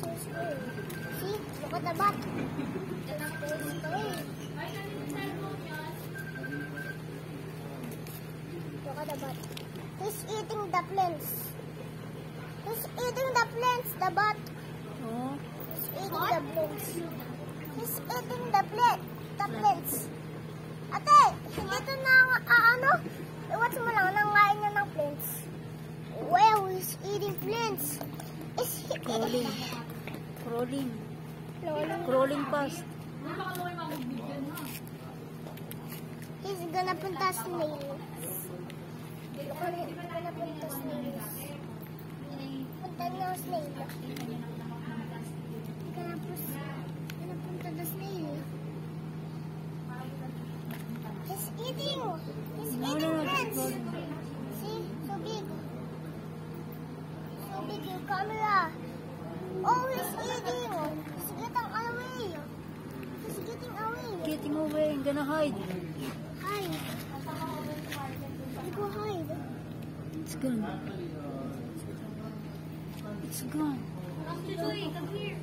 See? Look at the bat. Look at the bat. He's eating the plants. He's eating the plants, the bat. Oh. He's eating the plants. He's eating the plants. Ate, hindi ito na, ano? Iwatch mo lang, nangain niya ng plants. Wow, he's eating plants. Is he Crawling. Crawling. Crawling. Crawling fast. He's gonna punta snail. Gonna punta snail. Punta niya ang snail. Gonna punta the snail. He's eating. He's eating plants. See? So big. So big yung camera. Oh, he's eating. He's getting away. He's getting away. Getting away. I'm gonna hide. Hide. Go hide. It's gone. It's gone. Come here.